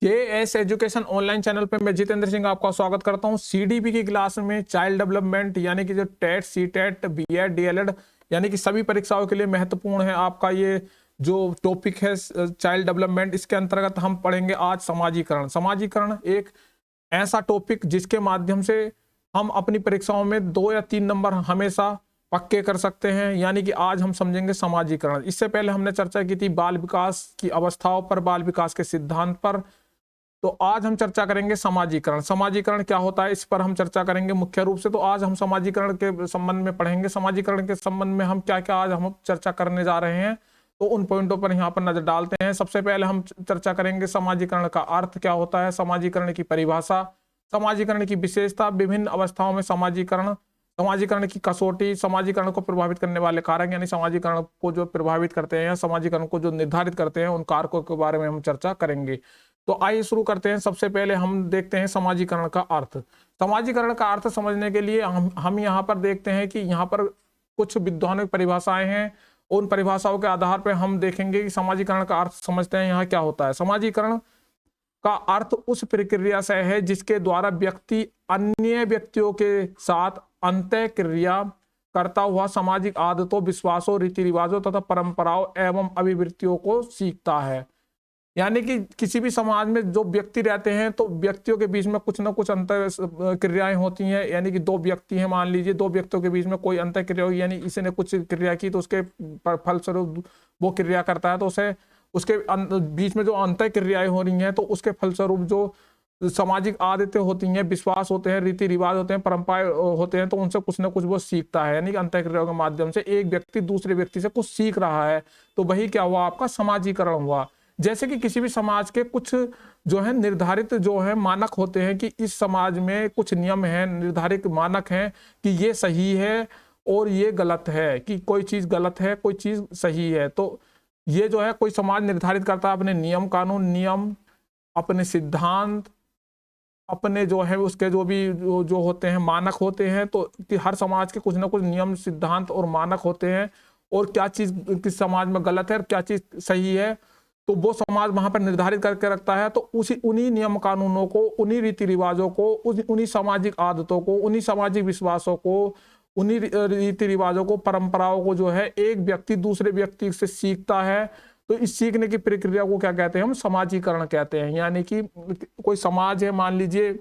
S education online channel पे मैं जितेंद्र सिंह आपका स्वागत करता हूं। सीडीपी की क्लास में चाइल्ड डेवलपमेंट यानी कि जो टेट, सीटेट, बीएड, डीएलएड यानी कि सभी परीक्षाओं के लिए महत्वपूर्ण है आपका ये जो टॉपिक है चाइल्ड डेवलपमेंट। इसके अंतर्गत हम पढ़ेंगे आज समाजीकरण। समाजीकरण एक ऐसा टॉपिक जिसके माध्यम से हम अपनी परीक्षाओं में 2 या 3 नंबर हमेशा पक्के कर सकते हैं। यानी कि आज हम समझेंगे समाजीकरण। इससे पहले हमने चर्चा की थी बाल विकास की अवस्थाओं पर, बाल विकास के सिद्धांत पर। तो आज हम चर्चा करेंगे समाजीकरण। समाजीकरण क्या होता है इस पर हम चर्चा करेंगे मुख्य रूप से। तो आज हम समाजीकरण के संबंध में पढ़ेंगे। समाजीकरण के संबंध में हम क्या क्या आज हम चर्चा करने जा रहे हैं, तो उन पॉइंटों पर यहाँ पर नजर डालते हैं। सबसे पहले हम चर्चा करेंगे समाजीकरण का अर्थ क्या होता है, समाजीकरण की परिभाषा, समाजीकरण की विशेषता, विभिन्न अवस्थाओं में समाजीकरण, समाजीकरण की कसौटी, समाजीकरण को प्रभावित करने वाले कारक यानी समाजीकरण को जो प्रभावित करते हैं, समाजीकरण को जो निर्धारित करते हैं, उन कारकों के बारे में हम चर्चा करेंगे। तो आइए शुरू करते हैं। सबसे पहले हम देखते हैं समाजीकरण का अर्थ। समाजीकरण का अर्थ समझने के लिए हम यहाँ पर देखते हैं कि यहाँ पर कुछ विद्वानों की परिभाषाएं हैं। उन परिभाषाओं के आधार पर हम देखेंगे कि समाजीकरण का अर्थ समझते हैं यहाँ क्या होता है। समाजीकरण का अर्थ उस प्रक्रिया से है जिसके द्वारा व्यक्ति अन्य व्यक्तियों के साथ अंतःक्रिया करता हुआ सामाजिक आदतों, विश्वासों, रीति रिवाजों तथा परंपराओं एवं अभिवृत्तियों को सीखता है। यानी कि किसी भी समाज में जो व्यक्ति रहते हैं तो व्यक्तियों के बीच में कुछ ना कुछ अंतर क्रियाएं होती हैं। यानी कि 2 व्यक्ति हैं, मान लीजिए 2 व्यक्तियों के बीच में कोई अंतर क्रिया होगी, यानी इसी ने कुछ क्रिया की तो उसके फलस्वरूप वो क्रिया करता है, तो उसे उसके बीच में जो अंतर क्रियाएं हो रही हैं तो उसके फलस्वरूप जो सामाजिक आदतें होती हैं, विश्वास होते हैं, रीति रिवाज होते हैं, परंपराएं होते हैं, तो उनसे कुछ ना कुछ वो सीखता है। यानी कि अंतर क्रिया के माध्यम से एक व्यक्ति दूसरे व्यक्ति से कुछ सीख रहा है, तो वही क्या हुआ, आपका समाजीकरण हुआ। जैसे कि किसी भी समाज के कुछ जो है निर्धारित जो है मानक होते हैं कि इस समाज में कुछ नियम हैं, निर्धारित मानक हैं कि ये सही है और ये गलत है, कि कोई चीज गलत है, कोई चीज सही है। तो ये जो है कोई समाज निर्धारित करता है अपने नियम कानून, नियम, अपने सिद्धांत, अपने जो है उसके जो भी जो होते हैं मानक होते हैं। तो कि हर समाज के कुछ ना कुछ नियम, सिद्धांत और मानक होते हैं, और क्या चीज किस समाज में गलत है और क्या चीज सही है, तो वो समाज वहां पर निर्धारित करके रखता है। तो उन्हीं नियम कानूनों को, उन्हीं रीति रिवाजों को, उन्हीं सामाजिक आदतों को, उन्हीं सामाजिक विश्वासों को, उन्हीं रीति रिवाजों को, परंपराओं को जो है एक व्यक्ति दूसरे व्यक्ति से सीखता है। तो इस सीखने की प्रक्रिया को क्या कहते हैं, हम समाजीकरण कहते हैं। यानी कि कोई समाज है, मान लीजिए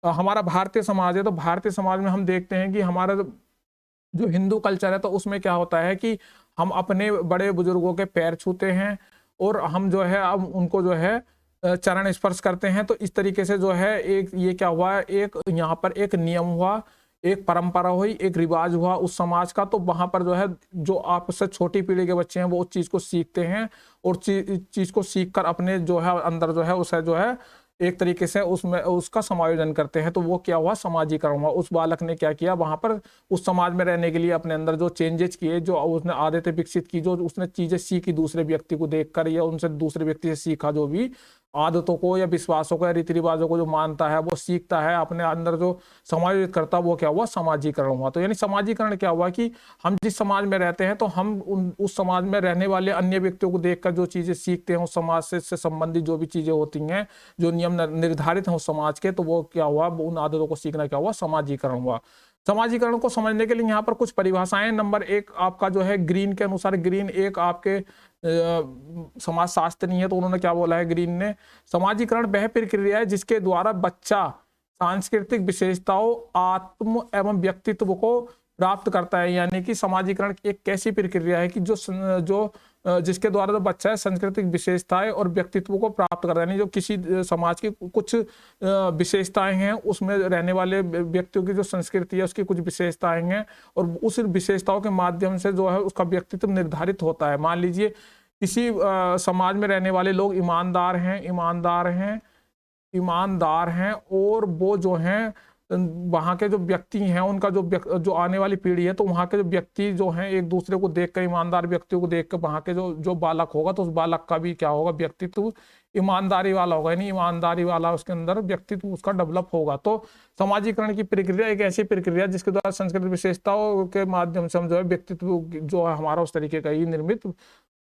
हमारा भारतीय समाज है, तो भारतीय समाज में हम देखते हैं कि हमारा जो हिंदू कल्चर है तो उसमें क्या होता है कि हम अपने बड़े बुजुर्गों के पैर छूते हैं और हम जो है अब उनको जो है चरण स्पर्श करते हैं। तो इस तरीके से जो है एक ये क्या हुआ, एक यहाँ पर एक नियम हुआ, एक परंपरा हुई, एक रिवाज हुआ उस समाज का। तो वहां पर जो है जो आपसे छोटी पीढ़ी के बच्चे हैं वो उस चीज को सीखते हैं, और चीज को सीख कर अपने जो है अंदर जो है उसे जो है एक तरीके से उसमें उसका समायोजन करते हैं। तो वो क्या हुआ, समाजीकरण हुआ। उस बालक ने क्या किया, वहां पर उस समाज में रहने के लिए अपने अंदर जो चेंजेस किए, जो उसने आदतें विकसित की, जो उसने चीजें सीखी दूसरे व्यक्ति को देखकर या उनसे दूसरे व्यक्ति से सीखा, जो भी आदतों को या विश्वासों को या रीति रिवाजों को जो मानता है वो सीखता है, अपने अंदर जो समायोजित करता है, वो क्या हुआ, समाजीकरण हुआ। तो यानी समाजीकरण क्या हुआ कि हम जिस समाज में रहते हैं तो हम उस समाज में रहने वाले अन्य व्यक्तियों को देखकर जो चीजें सीखते हैं, उस समाज से संबंधित जो भी चीजें होती हैं, जो नियम निर्धारित हैं उस समाज के, तो वो क्या हुआ, उन आदतों को सीखना क्या हुआ, समाजीकरण हुआ। समाजीकरण को समझने के लिए यहाँ पर कुछ परिभाषाएं। नंबर 1 आपका जो है ग्रीन के अनुसार, ग्रीन एक आपके समाज शास्त्री है, तो उन्होंने क्या बोला है ग्रीन ने, समाजीकरण वह प्रक्रिया है जिसके द्वारा बच्चा सांस्कृतिक विशेषताओं, आत्म एवं व्यक्तित्व को प्राप्त करता है। यानी कि समाजीकरण एक कैसी प्रक्रिया है कि जो जिसके द्वारा जो बच्चा है सांस्कृतिक विशेषताएं और व्यक्तित्व को प्राप्त करता है। यानी जो किसी समाज की कुछ विशेषताएं हैं, उसमें रहने वाले व्यक्तियों की जो संस्कृति है उसकी कुछ विशेषताएं हैं, और उस विशेषताओं के माध्यम से जो है उसका व्यक्तित्व निर्धारित होता है। मान लीजिए किसी समाज में रहने वाले लोग ईमानदार हैं, ईमानदार हैं, और वो जो हैं वहाँ के जो व्यक्ति हैं, उनका जो आने वाली पीढ़ी है, तो वहाँ के जो व्यक्ति जो हैं एक दूसरे को देखकर, ईमानदार व्यक्तियों को देखकर वहाँ के जो बालक होगा, तो उस बालक का भी क्या होगा, व्यक्तित्व ईमानदारी वाला होगा। यानी ईमानदारी वाला उसके अंदर व्यक्तित्व उसका डेवलप होगा। तो समाजीकरण की प्रक्रिया एक ऐसी प्रक्रिया जिसके द्वारा सांस्कृतिक विशेषताओं के माध्यम से हम जो है व्यक्तित्व जो है हमारा उस तरीके का ही निर्मित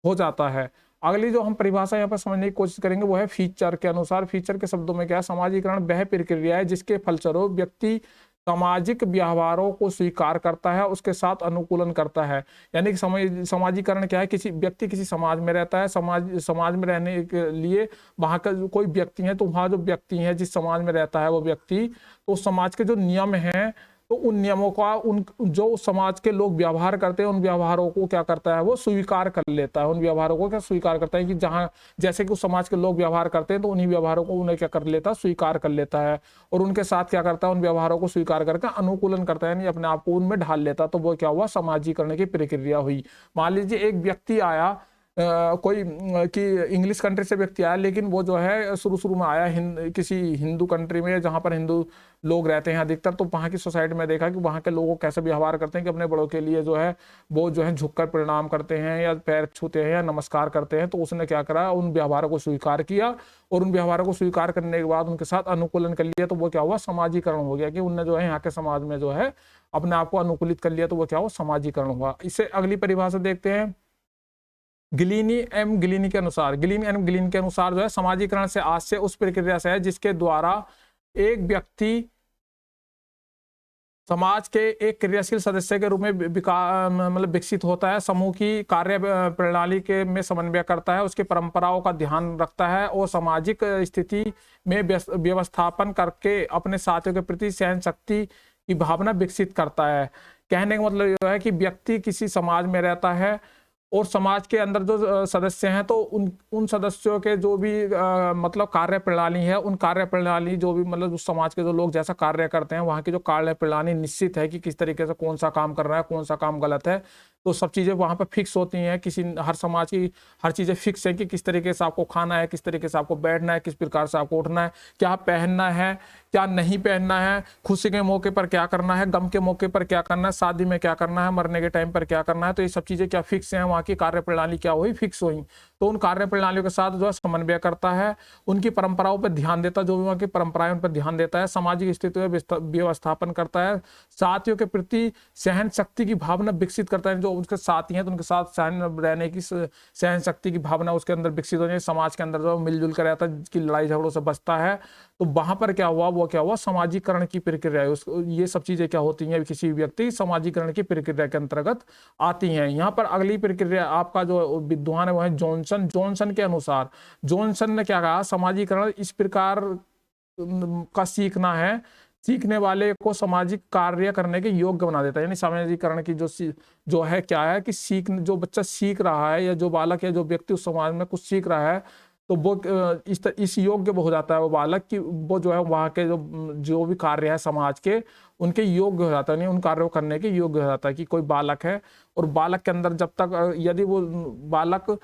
हो जाता है। अगली जो हम परिभाषा यहाँ पर समझने की कोशिश करेंगे वो है फीचर के अनुसार। फीचर के शब्दों में क्या है, समाजीकरण वह प्रक्रिया है जिसके फलस्वरूप व्यक्ति सामाजिक व्यवहारों को स्वीकार करता है, उसके साथ अनुकूलन करता है। यानी कि समाजीकरण क्या है, किसी व्यक्ति किसी समाज में रहता है, समाज में रहने के लिए वहां का जो कोई व्यक्ति है, तो वहां जो व्यक्ति है जिस समाज में रहता है वो व्यक्ति, तो समाज के जो नियम हैं तो उन नियमों का उन जो समाज के लोग व्यवहार करते हैं उन व्यवहारों को क्या करता है, वो स्वीकार कर लेता है। उन व्यवहारों को क्या स्वीकार करता है कि जहां जैसे कि उस समाज के लोग व्यवहार करते हैं तो उन्हीं व्यवहारों को उन्हें क्या कर लेता है, स्वीकार कर लेता है, और उनके साथ क्या करता है, उन व्यवहारों को स्वीकार करके अनुकूलन करता है, यानी अपने आप को उनमें ढाल लेता। तो वो क्या हुआ, समाजीकरण की प्रक्रिया हुई। मान लीजिए एक व्यक्ति आया, कोई कि इंग्लिश कंट्री से व्यक्ति आया, लेकिन वो जो है शुरू में आया किसी हिंदू कंट्री में जहां पर हिंदू लोग रहते हैं अधिकतर, तो वहां की सोसाइटी में देखा कि वहां के लोगों कैसे व्यवहार करते हैं कि अपने बड़ों के लिए जो है वो जो है झुककर प्रणाम करते हैं या पैर छूते हैं या नमस्कार करते हैं। तो उसने क्या करा, उन व्यवहारों को स्वीकार किया, और उन व्यवहारों को स्वीकार करने के बाद उनके साथ अनुकूलन कर लिया। तो वो क्या हुआ, समाजीकरण हो गया, कि उनने जो है यहाँ के समाज में जो है अपने आप को अनुकूलित कर लिया। तो वो क्या हुआ, समाजीकरण हुआ। इससे अगली परिभाषा देखते हैं गिलीनी एम गिलीनी के अनुसार। गिलीनी एम गिलीनी के अनुसार जो है समाजीकरण से आशय उस प्रक्रिया से है जिसके द्वारा एक व्यक्ति समाज के एक क्रियाशील सदस्य के रूप में मतलब विकसित होता है, समूह की कार्य प्रणाली के में समन्वय करता है, उसकी परंपराओं का ध्यान रखता है और सामाजिक स्थिति में व्यवस्थापन करके अपने साथियों के प्रति सहन शक्ति की भावना विकसित करता है। कहने का मतलब यह है कि व्यक्ति किसी समाज में रहता है और समाज के अंदर जो सदस्य हैं तो उन सदस्यों के जो भी मतलब कार्य प्रणाली है, उन कार्य प्रणाली जो भी मतलब उस समाज के जो लोग जैसा कार्य करते हैं वहाँ की जो कार्य प्रणाली निश्चित है कि किस तरीके से कौन सा काम कर रहा है, कौन सा काम गलत है। तो सब चीज़ें वहाँ पर फिक्स होती हैं। हर समाज की हर चीज़ें फिक्स है कि किस तरीके से आपको खाना है, किस तरीके से आपको बैठना है, किस प्रकार से आपको उठना है, क्या पहनना है, क्या नहीं पहनना है, खुशी के मौके पर क्या करना है, गम के मौके पर क्या करना है, शादी में क्या करना है, मरने के टाइम पर क्या करना है। तो ये सब चीज़ें क्या फिक्स हैं, वहाँ की कार्य प्रणाली क्या हुई, फिक्स हुई। तो उन कार्य प्रणालियों के साथ जो है समन्वय करता है, उनकी परंपराओं पर ध्यान देता है, जो भी वहाँ की परंपराएं उन पर ध्यान देता है, सामाजिक स्थिति व्यवस्थापन करता है, साथियों के प्रति सहन शक्ति की भावना विकसित करता है। जो उनके साथी हैं तो उनके साथ सहन रहने की सहन शक्ति की भावना उसके अंदर विकसित होनी है। समाज के अंदर जो मिलजुल कर रहता है, जिसकी लड़ाई झगड़ों से बचता है। तो वहां पर क्या हुआ, वो क्या हुआ, समाजीकरण की प्रक्रिया है। ये सब चीजें क्या होती हैं, किसी व्यक्ति समाजीकरण की प्रक्रिया के अंतर्गत आती हैं। यहाँ पर अगली प्रक्रिया आपका जो विद्वान है वो है जॉनसन के अनुसार। जॉनसन ने क्या कहा, समाजीकरण इस प्रकार का सीखना है, सीखने वाले को सामाजिक कार्य करने के योग्य बना देता है। यानी सामाजिकरण की जो है क्या है कि जो बच्चा सीख रहा है या जो बालक या जो व्यक्ति उस समाज में कुछ सीख रहा है तो वो इस योग्य हो जाता है वो बालक कि वो जो है वहाँ के जो भी कार्य है समाज के उनके योग्य हो जाता है, नहीं उन कार्यों को करने के योग्य हो जाता है। कि कोई बालक है और बालक के अंदर जब तक यदि वो बालक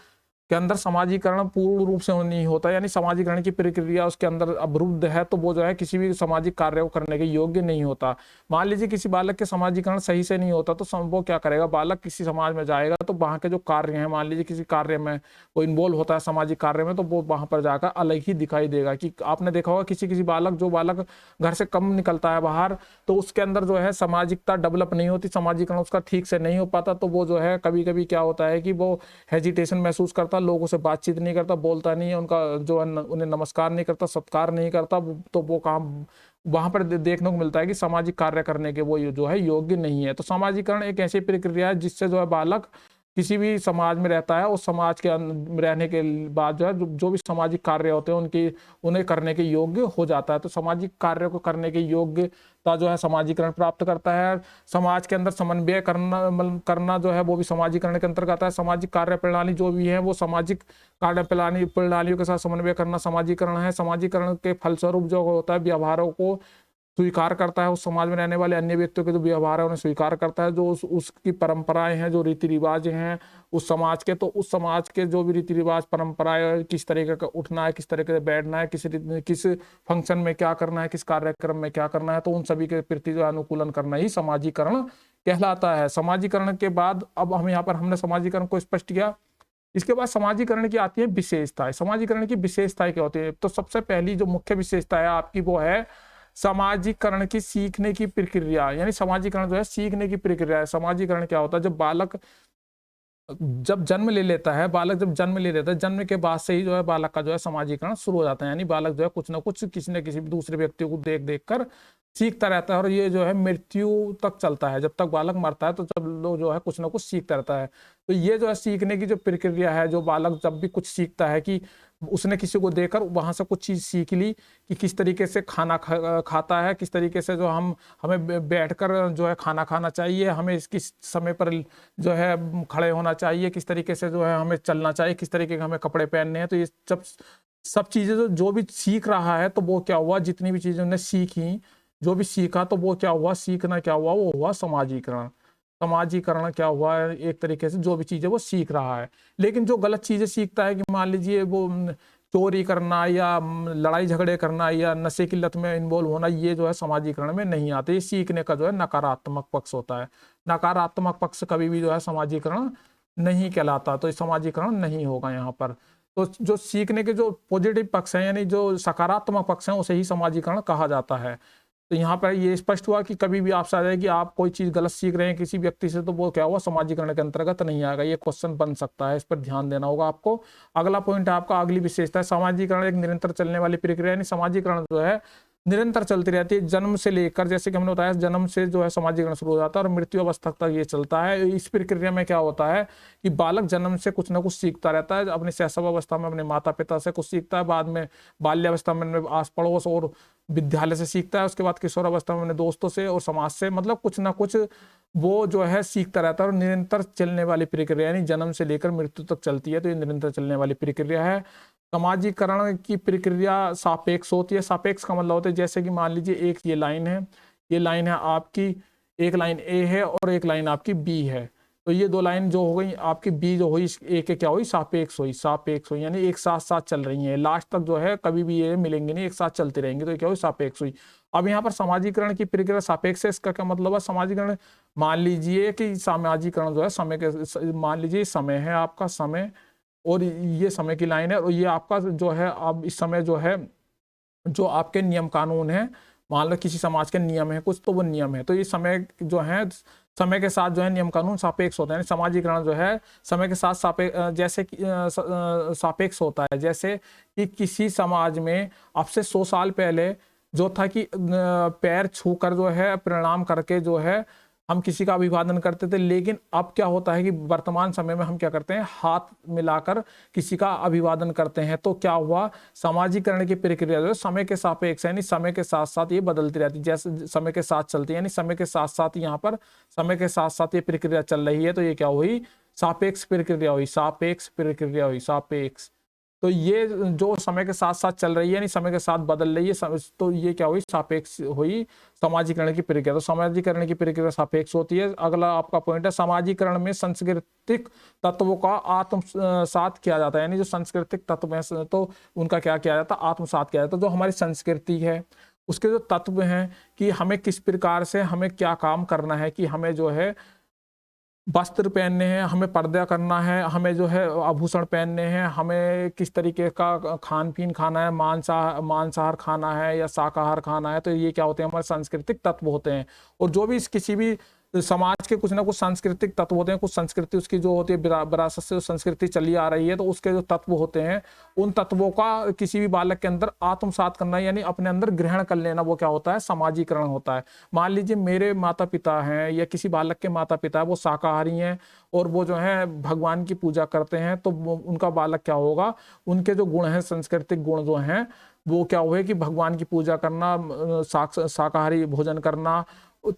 के अंदर समाजीकरण पूर्ण रूप से नहीं होता, यानी समाजीकरण की प्रक्रिया उसके अंदर अवरुद्ध है, तो वो जो है किसी भी सामाजिक कार्य को करने के योग्य नहीं होता। मान लीजिए किसी बालक के समाजीकरण सही से नहीं होता तो वो क्या करेगा, बालक किसी समाज में जाएगा तो वहाँ के जो कार्य हैं, मान लीजिए किसी कार्य में वो इन्वॉल्व होता है सामाजिक कार्य में, तो वो वहाँ पर जाकर अलग ही दिखाई देगा। कि आपने देखा होगा किसी बालक जो बालक घर से कम निकलता है बाहर, तो उसके अंदर जो है सामाजिकता डेवलप नहीं होती, समाजीकरण उसका ठीक से नहीं हो पाता। तो वो जो है कभी कभी क्या होता है कि वो हेजिटेशन महसूस करता, लोगों से बातचीत नहीं करता, बोलता नहीं है, उनका जो है उन्हें नमस्कार नहीं करता, सत्कार नहीं करता। तो वो काम वहां पर देखने को मिलता है कि सामाजिक कार्य करने के वो जो है योग्य नहीं है। तो सामाजिकरण एक ऐसी प्रक्रिया है जिससे जो है बालक किसी भी समाज में रहता है, उस समाज के रहने के बाद जो है जो भी सामाजिक कार्य होते हैं उन्हें करने के योग्य हो जाता है। तो सामाजिक कार्य को करने के योग्यता जो है समाजीकरण प्राप्त करता है। समाज के अंदर समन्वय करना जो है वो भी समाजीकरण के अंतर्गत आता है। सामाजिक कार्य प्रणाली जो भी है वो सामाजिक कार्य प्रणालियों के साथ समन्वय करना समाजीकरण है। समाजीकरण के फलस्वरूप जो होता है व्यवहारों को स्वीकार करता है, उस समाज में रहने वाले अन्य व्यक्तियों के जो व्यवहार है उन्हें स्वीकार करता है। जो उसकी परंपराएं हैं, जो रीति रिवाज हैं उस समाज के, तो उस समाज के जो भी रीति रिवाज परंपराएं, किस तरीके का उठना है, किस तरीके से बैठना है, किस फंक्शन में क्या करना है, किस कार्यक्रम में क्या करना है, तो उन सभी के प्रति जो अनुकूलन करना ही समाजीकरण कहलाता है। समाजीकरण के बाद अब हम यहाँ पर हमने समाजीकरण को स्पष्ट किया। इसके बाद समाजीकरण की आती है विशेषताएं। समाजीकरण की विशेषताएं क्या होती है? तो सबसे पहली जो मुख्य विशेषता है आपकी वो है समाजीकरण की सीखने की प्रक्रिया। यानी समाजीकरण जो है सीखने की प्रक्रिया है। समाजीकरण क्या होता है, जब बालक जब जन्म ले लेता है बालक, जब जन्म ले लेता है, जन्म के बाद से ही जो है बालक का जो है समाजीकरण शुरू हो जाता है। यानी बालक जो है कुछ ना कुछ किसी न किसी दूसरे व्यक्ति को देख देख कर सीखता रहता है, और ये जो है मृत्यु तक चलता है। जब तक बालक मरता है तो जब लोग जो है कुछ ना कुछ सीखता रहता है। तो ये जो है सीखने की जो प्रक्रिया है, जो बालक जब भी कुछ सीखता है कि उसने किसी को देखकर वहां से कुछ चीज सीख ली कि किस तरीके से खाना खाता है, किस तरीके से जो हमें बैठकर जो है खाना खाना चाहिए, हमें किस समय पर जो है खड़े होना चाहिए, किस तरीके से जो है हमें चलना चाहिए, किस तरीके के हमें कपड़े पहनने हैं। तो ये जब सब चीजें जो भी सीख रहा है, तो वो क्या हुआ, जितनी भी चीजें उन्होंने सीखी, जो भी सीखा, तो वो क्या हुआ, सीखना क्या हुआ, वो हुआ समाजीकरण। समाजीकरण क्या हुआ, एक तरीके से जो भी चीजें वो सीख रहा है। लेकिन जो गलत चीजें सीखता है, कि मान लीजिए वो चोरी करना या लड़ाई झगड़े करना या नशे की लत में इन्वॉल्व होना, ये जो है समाजीकरण में नहीं आते। ये सीखने का जो है नकारात्मक पक्ष होता है। नकारात्मक पक्ष कभी भी जो है समाजीकरण नहीं कहलाता, तो समाजीकरण नहीं होगा यहाँ पर। तो जो सीखने के जो पॉजिटिव पक्ष हैं, यानी जो सकारात्मक पक्ष हैं, उसे ही समाजीकरण कहा जाता है। तो यहाँ पर ये स्पष्ट हुआ कि कभी भी आपसे आ जाए कि आप कोई चीज गलत सीख रहे हैं किसी व्यक्ति से, तो वो क्या हुआ, समाजीकरण के अंतर्गत नहीं आएगा। ये क्वेश्चन बन सकता है, इस पर ध्यान देना होगा आपको। अगला पॉइंट है आपका, अगली विशेषता है समाजीकरण एक निरंतर चलने वाली प्रक्रिया। यानी समाजीकरण जो है निरंतर चलती रहती है, जन्म से लेकर, जैसे कि हमने बताया जन्म से जो है समाजीकरण शुरू हो जाता है और मृत्यु अवस्था तक ये चलता है। इस प्रक्रिया में क्या होता है कि बालक जन्म से कुछ ना कुछ सीखता रहता है। अपने शैशव अवस्था में अपने माता पिता से कुछ सीखता है, बाद में बाल्यावस्था में आस पड़ोस और विद्यालय से सीखता है, उसके बाद किशोर अवस्था में अपने दोस्तों से और समाज से, मतलब कुछ ना कुछ वो जो है सीखता रहता है। और निरंतर चलने वाली प्रक्रिया, यानी जन्म से लेकर मृत्यु तक चलती है, तो ये निरंतर चलने वाली प्रक्रिया है। समाजीकरण की प्रक्रिया सापेक्ष होती है। सापेक्ष का मतलब होता है, जैसे कि मान लीजिए एक ये लाइन है, ये लाइन है आपकी, एक लाइन ए है और एक लाइन आपकी बी है। तो ये दो लाइन जो हो गई आपकी, बी जो हुई ए के क्या हुई, सापेक्ष हुई, सापेक्ष हुई, यानी एक साथ साथ चल रही हैं। लास्ट तक जो है कभी भी ये मिलेंगे नहीं, एक साथ चलती रहेंगी, तो ये क्या हुई, सापेक्ष हुई। अब यहाँ पर समाजीकरण की प्रक्रिया सापेक्ष है, इसका क्या मतलब है, समाजीकरण, मान लीजिए कि समाजीकरण जो है समय के, मान लीजिए समय है आपका, समय, और ये समय की लाइन है, और ये आपका जो है, अब इस समय जो है जो आपके नियम कानून है, मान लो किसी समाज के नियम है कुछ, तो वो नियम है। तो ये समय जो है, समय के साथ जो है नियम कानून सापेक्ष होते हैं। समाजीकरण जो है समय के साथ जैसे सापेक्ष होता है। जैसे कि किसी समाज में अब से 100 साल पहले जो था कि पैर छूकर जो है प्रणाम करके जो है हम किसी का अभिवादन करते थे, लेकिन अब क्या होता है कि वर्तमान समय में हम क्या करते हैं, हाथ मिलाकर किसी का अभिवादन करते हैं। तो क्या हुआ, समाजीकरण की प्रक्रिया जो है समय के सापेक्ष, यानी समय के साथ साथ ये बदलती रहती है, जैसे समय के साथ चलती है, यानी समय के साथ साथ यहाँ पर समय के साथ साथ ये प्रक्रिया चल रही है। तो ये क्या हुई, सापेक्ष प्रक्रिया हुई, सापेक्ष प्रक्रिया हुई, सापेक्ष। तो ये जो समय के साथ साथ चल रही है, यानी समय के साथ बदल रही है, तो ये क्या हुई, सापेक्ष हुई समाजीकरण की प्रक्रिया। तो समाजीकरण की प्रक्रिया सापेक्ष होती है। अगला आपका पॉइंट है, समाजीकरण में सांस्कृतिक तत्वों का आत्मसात किया जाता है। यानी जो सांस्कृतिक तत्व हैं, तो उनका क्या किया जाता है, आत्मसात किया जाता है। जो हमारी संस्कृति है, उसके जो तत्व हैं कि हमें किस प्रकार से हमें क्या काम करना है, कि हमें जो है वस्त्र पहनने हैं, हमें पर्दा करना है, हमें जो है आभूषण पहनने हैं, हमें किस तरीके का खान पीन खाना है, मांसाहार खाना है या शाकाहार खाना है। तो ये क्या होते हैं, हमारे सांस्कृतिक तत्व होते हैं। और जो भी किसी भी समाज के कुछ ना कुछ सांस्कृतिक तत्व होते हैं, कुछ संस्कृति उसकी जो होती है विरासत से संस्कृति चली आ रही है, तो उसके जो तत्व होते हैं, उन तत्वों का किसी भी बालक के अंदर आत्मसात करना, यानी अपने अंदर ग्रहण कर लेना, वो क्या होता है, समाजीकरण होता है। मान लीजिए मेरे माता पिता हैं या किसी बालक के माता पिता है, वो शाकाहारी हैं और वो जो है भगवान की पूजा करते हैं, तो उनका बालक क्या होगा, उनके जो गुण हैं, सांस्कृतिक गुण जो हैं, वो क्या हुए कि भगवान की पूजा करना, शाकाहारी भोजन करना,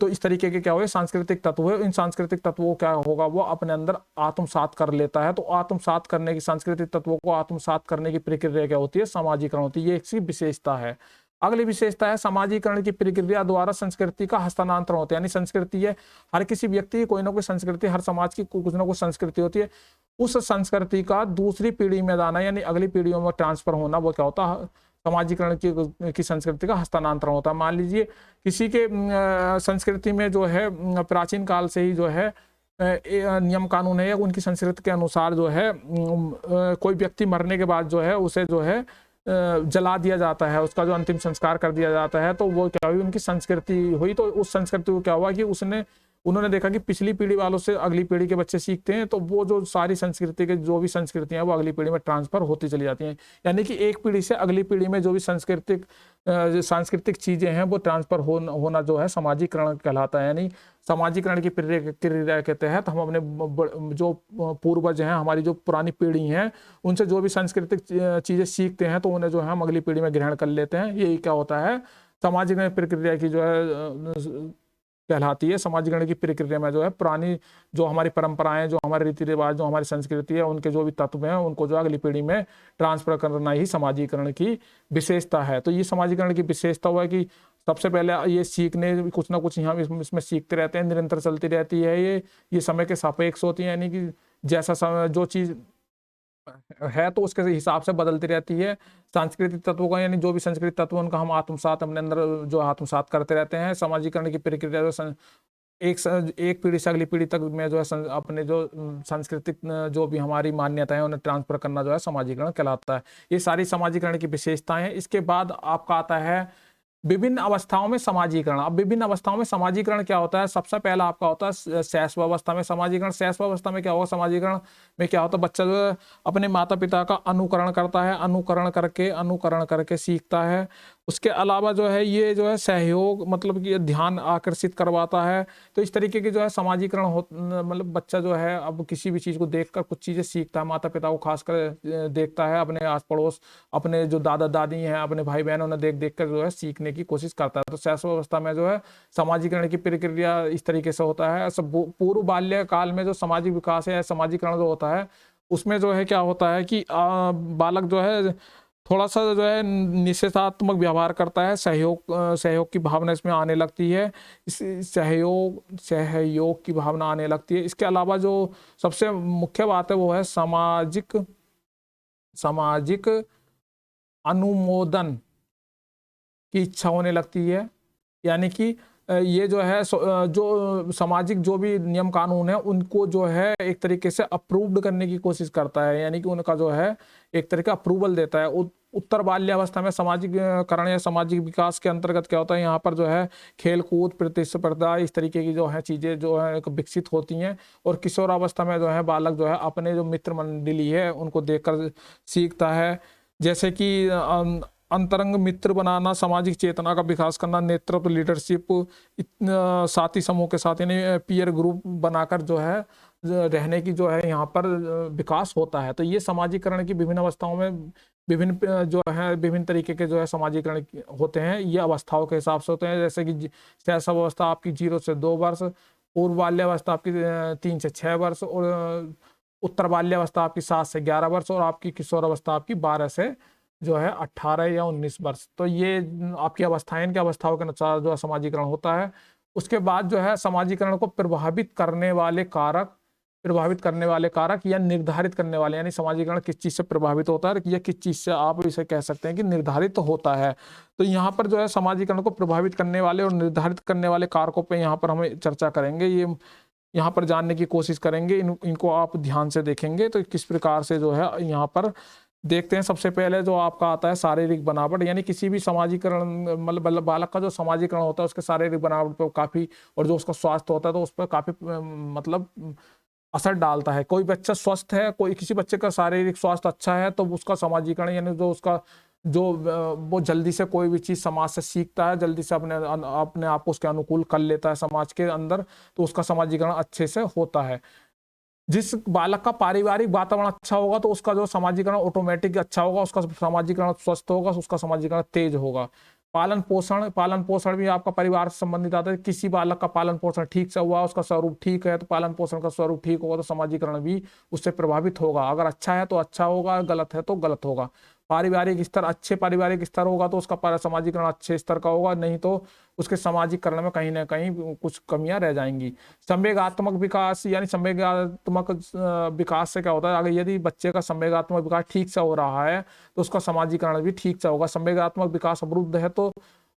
तो इस तरीके के क्या हुए, सांस्कृतिक तत्व है। इन सांस्कृतिक तत्वों क्या होगा, वो अपने अंदर आत्मसात कर लेता है। तो आत्मसात करने की, सांस्कृतिक तत्वों को आत्मसात करने की प्रक्रिया क्या होती है, समाजीकरण होती है। ये इसकी विशेषता है। अगली विशेषता है, समाजीकरण की प्रक्रिया द्वारा संस्कृति का हस्तांतरण होता है। यानी संस्कृति है, हर किसी व्यक्ति की कोई ना कोई संस्कृति, हर समाज की कुछ ना कुछ संस्कृति होती है। उस संस्कृति का दूसरी पीढ़ी में जाना, यानी अगली पीढ़ियों में ट्रांसफर होना, वो क्या होता है, समाजीकरण की संस्कृति का हस्तांतरण होता है। मान लीजिए किसी के संस्कृति में जो है प्राचीन काल से ही जो है नियम कानून है, या उनकी संस्कृति के अनुसार जो है कोई व्यक्ति मरने के बाद जो है उसे जो है जला दिया जाता है, उसका जो अंतिम संस्कार कर दिया जाता है। तो वो क्या हुई, उनकी संस्कृति हुई। तो उस संस्कृति को क्या हुआ कि उसने उन्होंने देखा कि पिछली पीढ़ी वालों से अगली पीढ़ी के बच्चे सीखते हैं, तो वो जो सारी संस्कृति के जो भी संस्कृतियां हैं वो अगली पीढ़ी में ट्रांसफर होती चली जाती हैं। यानी कि एक पीढ़ी से अगली पीढ़ी में जो भी सांस्कृतिक चीजें हैं वो ट्रांसफर होना जो है सामाजिकरण कहलाता है। यानी सामाजिकरण की प्रक्रिया के तहत हम अपने जो पूर्वज हैं, हमारी जो पुरानी पीढ़ी है, उनसे जो भी सांस्कृतिक चीजें सीखते हैं तो उन्हें जो है हम अगली पीढ़ी में ग्रहण कर लेते हैं। यही क्या होता है, सामाजिकरण प्रक्रिया की जो है कहलाती है। सामाजिकरण की प्रक्रिया में जो है पुरानी जो हमारी परंपराएं, जो हमारे रीति रिवाज, जो हमारी संस्कृति है, उनके जो भी तत्व हैं उनको जो अगली पीढ़ी में ट्रांसफर करना ही सामाजिकरण की विशेषता है। तो ये सामाजिकरण की विशेषता हुआ है कि सबसे पहले ये सीखने कुछ ना कुछ यहाँ इसमें सीखते रहते हैं, निरंतर चलती रहती है। ये समय के सापेक्ष होती है, यानी कि जैसा समय जो चीज है तो उसके हिसाब से बदलती रहती है। सांस्कृतिक तत्वों का, यानी जो भी सांस्कृतिक तत्व उनका हम आत्मसात अपने अंदर जो आत्मसात करते रहते हैं। सामाजिकरण की प्रक्रिया जो एक पीढ़ी से अगली पीढ़ी तक में जो है अपने जो सांस्कृतिक जो भी हमारी मान्यता है उन्हें ट्रांसफर करना जो है सामाजिकरण कहलाता है। ये सारी सामाजिकरण की विशेषताएं हैं। इसके बाद आपका आता है विभिन्न अवस्थाओं में समाजीकरण। अब विभिन्न अवस्थाओं में समाजीकरण क्या होता है, सबसे पहला आपका होता है शैशव अवस्था में समाजीकरण। शैशव अवस्था में क्या होगा, समाजीकरण में क्या होता है, बच्चा जो है अपने माता पिता का अनुकरण करता है, अनुकरण करके सीखता है। उसके अलावा जो है ये जो है सहयोग, मतलब कि ध्यान आकर्षित करवाता है। तो इस तरीके की जो है समाजीकरण मतलब बच्चा जो है अब किसी भी चीज़ को देखकर कुछ चीज़ें सीखता है, माता पिता को खासकर देखता है, अपने आस पड़ोस, अपने जो दादा दादी हैं, अपने भाई बहन, उन्हें देख देख कर जो है सीखने की कोशिश करता है। तो शैशव अवस्था में जो है समाजीकरण की प्रक्रिया इस तरीके से होता है। सब पूर्व बाल्य काल में जो सामाजिक विकास है, समाजीकरण जो होता है, उसमें जो है क्या होता है कि बालक जो है थोड़ा सा जो है निषेधात्मक व्यवहार करता है, सहयोग की भावना इसमें आने लगती है। इस सहयोग की भावना आने लगती है। इसके अलावा जो सबसे मुख्य बात है वो है सामाजिक अनुमोदन की इच्छा होने लगती है। यानी कि ये जो है जो सामाजिक जो भी नियम कानून है उनको जो है एक तरीके से अप्रूव्ड करने की कोशिश करता है, यानी कि उनका जो है एक तरह का अप्रूवल देता है। उत्तर बाल्यावस्था में सामाजिककरण या सामाजिक विकास के अंतर्गत क्या होता है, यहाँ पर जो है खेल कूद, प्रतिस्पर्धा, इस तरीके की जो है चीज़ें जो है विकसित होती हैं। और किशोरावस्था में जो है बालक जो है अपने जो मित्र मंडली है उनको देखकर सीखता है, जैसे कि अंतरंग मित्र बनाना, सामाजिक चेतना का विकास करना, नेतृत्व, लीडरशिप, साथी समूह के साथ यानी पीयर ग्रुप बनाकर जो है रहने की जो है यहाँ पर विकास होता है। तो ये समाजीकरण की विभिन्न अवस्थाओं में विभिन्न तरीके के जो है समाजीकरण होते हैं। ये अवस्थाओं के हिसाब से होते हैं, जैसे कि शैशव अवस्था आपकी 0 से 2 वर्ष, पूर्व बाल्यावस्था आपकी 3 से 6 वर्ष, और उत्तर बाल्यावस्था आपकी 7 से 11 वर्ष, और आपकी किशोर अवस्था आपकी 12 से जो है 18 या 19 वर्ष। तो ये आपकी अवस्थाएं, इनकी अवस्थाओं के अनुसार जो है समाजीकरण होता है। उसके बाद जो है समाजीकरण को प्रभावित करने वाले कारक या निर्धारित करने वाले, यानी समाजीकरण किस चीज से प्रभावित होता है या किस चीज से आप इसे कह सकते हैं कि निर्धारित होता है। तो यहाँ पर जो है समाजीकरण को प्रभावित करने वाले और निर्धारित करने वाले कारकों पे यहाँ पर हमें चर्चा करेंगे। ये यहाँ पर जानने की कोशिश करेंगे, इनको आप ध्यान से देखेंगे तो किस प्रकार से जो है यहाँ पर देखते हैं। सबसे पहले जो आपका आता है शारीरिक बनावट, यानी किसी भी समाजीकरण मतलब बालक का जो समाजीकरण होता है उसके शारीरिक बनावट पर काफी, और जो उसका स्वास्थ्य होता है तो उस पर काफी मतलब असर डालता है। कोई बच्चा स्वस्थ है, किसी बच्चे का शारीरिक स्वास्थ्य अच्छा है तो उसका समाजीकरण, यानी जो उसका वो जल्दी से कोई भी चीज समाज से सीखता है, जल्दी से अपने आप को उसके अनुकूल कर लेता है समाज के अंदर, तो उसका समाजीकरण अच्छे से होता है। जिस बालक का पारिवारिक वातावरण अच्छा होगा तो उसका जो समाजीकरण ऑटोमेटिक अच्छा होगा, उसका समाजीकरण स्वस्थ होगा, उसका समाजीकरण तेज होगा। पालन पोषण भी आपका परिवार से संबंधित आता है। किसी बालक का पालन पोषण ठीक से हुआ, उसका स्वरूप ठीक है, तो पालन पोषण का स्वरूप ठीक होगा तो समाजीकरण भी उससे प्रभावित होगा। अगर अच्छा है तो अच्छा होगा, गलत है तो गलत होगा। पारिवारिक स्तर, अच्छे पारिवारिक स्तर होगा तो उसका समाजीकरण अच्छे स्तर का होगा, नहीं तो उसके सामाजिकरण में कहीं ना कहीं कुछ कमियां रह जाएंगी। संवेगात्मक विकास, यानी संवेगात्मक विकास से क्या होता है, अगर यदि बच्चे का संवेगात्मक विकास ठीक से हो रहा है तो उसका समाजीकरण भी ठीक से होगा। संवेगात्मक विकास अवरुद्ध है तो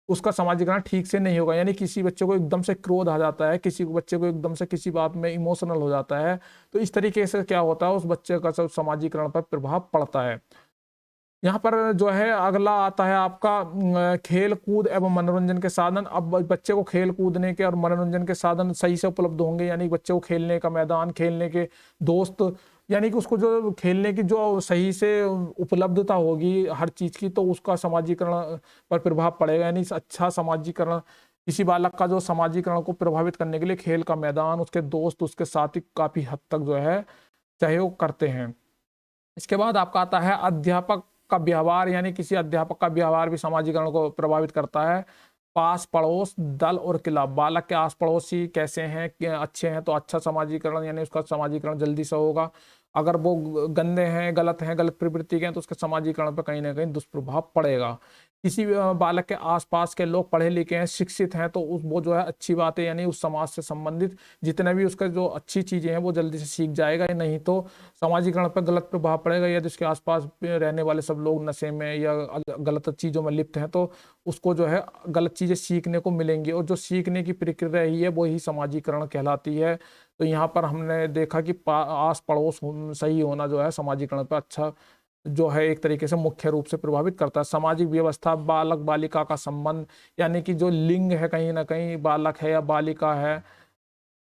उसका समाजीकरण ठीक से नहीं होगा। यानी किसी बच्चे को एकदम से क्रोध आ जाता है, किसी बच्चे को एकदम से किसी बात में इमोशनल हो जाता है, तो इस तरीके से क्या होता है उस बच्चे का समाजीकरण पर प्रभाव पड़ता है। यहाँ पर जो है अगला आता है आपका खेल कूद एवं मनोरंजन के साधन। अब बच्चे को खेल कूदने के और मनोरंजन के साधन सही से उपलब्ध होंगे, यानी बच्चे को खेलने का मैदान, खेलने के दोस्त, यानी कि उसको जो खेलने की जो सही से उपलब्धता होगी हर चीज की, तो उसका समाजीकरण पर प्रभाव पड़ेगा। यानी अच्छा समाजीकरण, किसी बालक का जो समाजीकरण को प्रभावित करने के लिए खेल का मैदान, उसके दोस्त, उसके साथी काफी हद तक जो है सहयोग करते हैं। इसके बाद आपका आता है अध्यापक का व्यवहार, यानी किसी अध्यापक का व्यवहार भी समाजीकरण को प्रभावित करता है। पास पड़ोस, दल और क्लब, बालक के आस पड़ोसी कैसे हैं, अच्छे हैं तो अच्छा समाजीकरण, यानी उसका समाजीकरण जल्दी से होगा। अगर वो गंदे हैं, गलत प्रवृत्ति के हैं, तो उसके समाजीकरण पर कहीं ना कहीं दुष्प्रभाव पड़ेगा। किसी बालक के आसपास के लोग पढ़े लिखे हैं, शिक्षित हैं, तो उस वो जो है अच्छी बात है, यानी उस समाज से संबंधित जितने भी उसका जो अच्छी चीजें हैं वो जल्दी से सीख जाएगा। नहीं तो समाजीकरण पर गलत प्रभाव पड़ेगा। यदि उसके आसपास रहने वाले सब लोग नशे में या गलत चीजों में लिप्त हैं, तो उसको जो है गलत चीजें सीखने को मिलेंगी, और जो सीखने की प्रक्रिया ही है वो ही समाजीकरण कहलाती है। तो यहाँ पर हमने देखा कि आस पड़ोस सही होना जो है समाजीकरण पर अच्छा जो है एक तरीके से मुख्य रूप से प्रभावित करता है। सामाजिक व्यवस्था, बालक बालिका का संबंध, यानी कि जो लिंग है कहीं ना कहीं बालक है या बालिका है,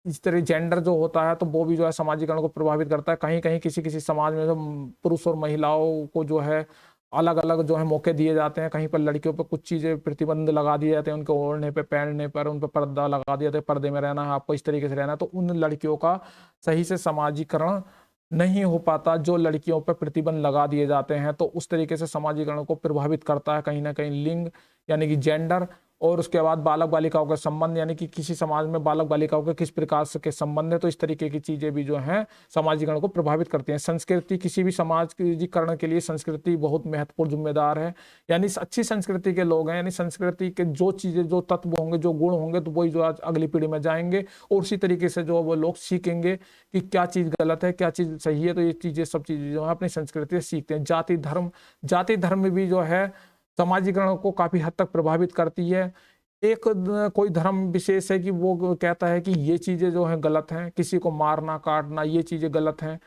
इस तरह जेंडर जो होता है तो वो भी जो है समाजीकरण को प्रभावित करता है। कहीं कहीं किसी किसी समाज में जो पुरुष और महिलाओं को जो है अलग अलग जो है मौके दिए जाते हैं। कहीं पर लड़कियों पर कुछ चीजें प्रतिबंध लगा दिए जाते हैं, उनके ओढ़ने पे, पहनने पर, उन पर पर्दा लगा दिया जाता है, पर्दे में रहना है आपको, इस तरीके से रहना है। तो उन लड़कियों का सही से समाजीकरण नहीं हो पाता। जो लड़कियों पर प्रतिबंध लगा दिए जाते हैं तो उस तरीके से समाजीकरण को प्रभावित करता है कहीं ना कहीं लिंग, यानी कि जेंडर। और उसके बाद बालक बालिकाओं का संबंध, यानी कि किसी समाज में बालक बालिकाओं के किस प्रकार से के संबंध है, तो इस तरीके की चीजें भी जो हैं समाजीकरण को प्रभावित करती हैं। संस्कृति, किसी भी समाजीकरण के लिए संस्कृति बहुत महत्वपूर्ण जिम्मेदार है। यानी अच्छी संस्कृति के लोग हैं, यानी संस्कृति के जो चीजें, जो तत्व होंगे, जो गुण होंगे, तो वही जो आज अगली पीढ़ी में जाएंगे, और उसी तरीके से जो वो लोग सीखेंगे कि क्या चीज गलत है, क्या चीज सही है। तो ये चीजें, सब चीजें जो है अपनी संस्कृति से सीखते हैं। जाति धर्म भी जो है समाजीकरण को काफी हद तक प्रभावित करती है। एक कोई धर्म विशेष है कि वो कहता है कि ये चीजें जो है गलत हैं, किसी को मारना काटना ये चीजें गलत हैं,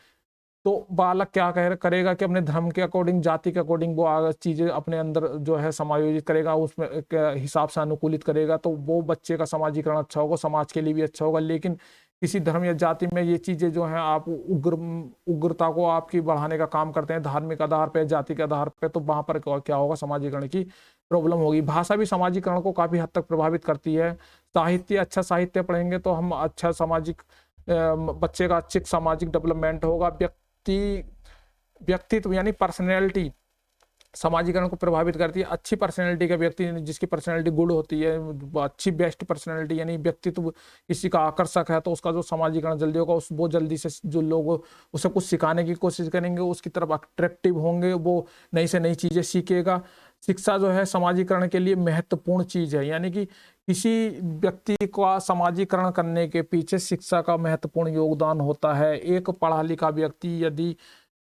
तो बालक क्या करेगा कि अपने धर्म के अकॉर्डिंग, जाति के अकॉर्डिंग वो चीजें अपने अंदर जो है समायोजित करेगा, उसमें के हिसाब से अनुकूलित करेगा, तो वो बच्चे का समाजीकरण अच्छा होगा, समाज के लिए भी अच्छा होगा। लेकिन किसी धर्म या जाति में ये चीजें जो हैं आप उग्रता को आपकी बढ़ाने का काम करते हैं, धार्मिक आधार पे, जाति के आधार पे, तो वहां पर क्या होगा, समाजीकरण की प्रॉब्लम होगी। भाषा भी समाजीकरण को काफी हद तक प्रभावित करती है। साहित्य, अच्छा साहित्य पढ़ेंगे तो हम अच्छा सामाजिक बच्चे का अच्छी सामाजिक डेवलपमेंट होगा। व्यक्तित्व यानी पर्सनैलिटी समाजीकरण को प्रभावित करती है। अच्छी पर्सनैलिटी का व्यक्ति, जिसकी पर्सनैलिटी गुड होती है, अच्छी बेस्ट पर्सनैलिटी, यानी व्यक्तित्व किसी का आकर्षक है, तो उसका जो समाजीकरण जल्दी होगा, उस वो जल्दी से जो लोग उसे कुछ सिखाने की कोशिश करेंगे, उसकी तरफ अट्रैक्टिव होंगे, वो नई से नई चीजें सीखेगा। शिक्षा जो है समाजीकरण के लिए महत्वपूर्ण चीज है, यानी कि किसी व्यक्ति का समाजीकरण करने के पीछे शिक्षा का महत्वपूर्ण योगदान होता है। एक पढ़ा लिखा व्यक्ति यदि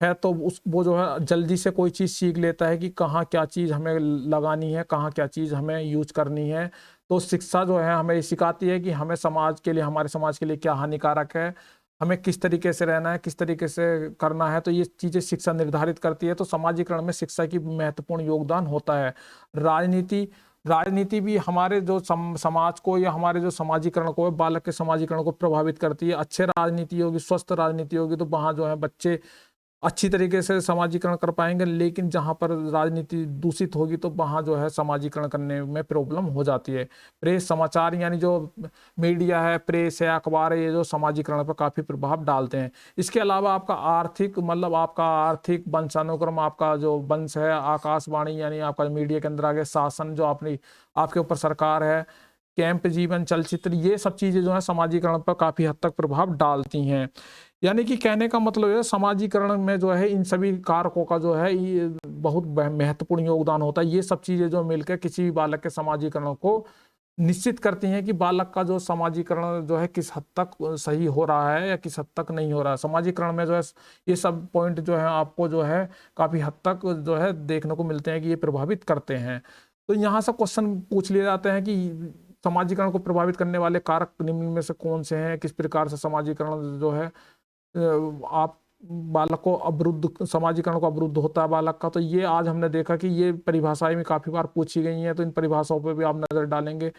है तो उस वो जो है जल्दी से कोई चीज सीख लेता है कि कहाँ क्या चीज हमें लगानी है, कहाँ क्या चीज हमें यूज करनी है। तो शिक्षा जो है हमें सिखाती है कि हमें समाज के लिए, हमारे समाज के लिए क्या हानिकारक है, हमें किस तरीके से रहना है, किस तरीके से करना है, तो ये चीजें शिक्षा निर्धारित करती है। तो समाजीकरण में शिक्षा की महत्वपूर्ण योगदान होता है। राजनीति राजनीति भी हमारे जो समाज को या हमारे जो समाजीकरण को, बालक के समाजीकरण को प्रभावित करती है। अच्छे राजनीति होगी, स्वस्थ राजनीति होगी, तो वहाँ जो है बच्चे अच्छी तरीके से समाजीकरण कर पाएंगे। लेकिन जहां पर राजनीति दूषित होगी तो वहां जो है समाजीकरण करने में प्रॉब्लम हो जाती है। प्रेस, समाचार, यानी जो मीडिया है, प्रेस है, अखबार है, ये जो समाजीकरण पर काफी प्रभाव डालते हैं। इसके अलावा आपका आर्थिक, मतलब आपका आर्थिक वंशानुक्रम, आपका जो वंश है, आकाशवाणी, यानी आपका मीडिया के अंदर आगे शासन जो अपनी आपके ऊपर सरकार है, कैंप जीवन, चलचित्र, ये सब चीजें जो है समाजीकरण पर काफी हद तक प्रभाव डालती हैं। यानी कि कहने का मतलब है समाजीकरण में जो है इन सभी कारकों का जो है ये बहुत महत्वपूर्ण योगदान होता है। ये सब चीजें जो मिलकर किसी भी बालक के समाजीकरण को निश्चित करती हैं कि बालक का जो समाजीकरण जो है किस हद तक सही हो रहा है या किस हद तक नहीं हो रहा है। समाजीकरण में जो है ये सब पॉइंट जो है आपको जो है काफी हद तक जो है देखने को मिलते हैं कि ये प्रभावित करते हैं। तो यहाँ से क्वेश्चन पूछ लिए जाते हैं कि समाजीकरण को प्रभावित करने वाले कारक निम्न में से कौन से हैं, किस प्रकार से समाजीकरण जो है आप बालक को अवरुद्ध, समाजीकरण को अवरुद्ध होता है बालक का, तो ये आज हमने देखा कि ये परिभाषाएं भी काफी बार पूछी गई हैं, तो इन परिभाषाओं पे भी आप नजर डालेंगे।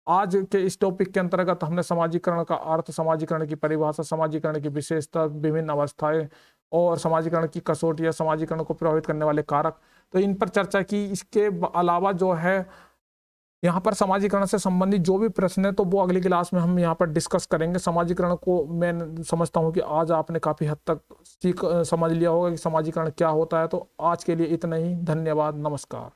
आज के इस टॉपिक के अंतर्गत हमने समाजीकरण का अर्थ, समाजीकरण की परिभाषा, समाजीकरण की विशेषता, विभिन्न अवस्थाएं और समाजीकरण की कसौटी या समाजीकरण को प्रभावित करने वाले कारक, तो इन पर चर्चा की। इसके अलावा जो है यहाँ पर समाजीकरण से संबंधित जो भी प्रश्न है तो वो अगली क्लास में हम यहाँ पर डिस्कस करेंगे। समाजीकरण को मैं समझता हूँ कि आज आपने काफी हद तक समझ लिया होगा कि समाजीकरण क्या होता है। तो आज के लिए इतना ही, धन्यवाद, नमस्कार।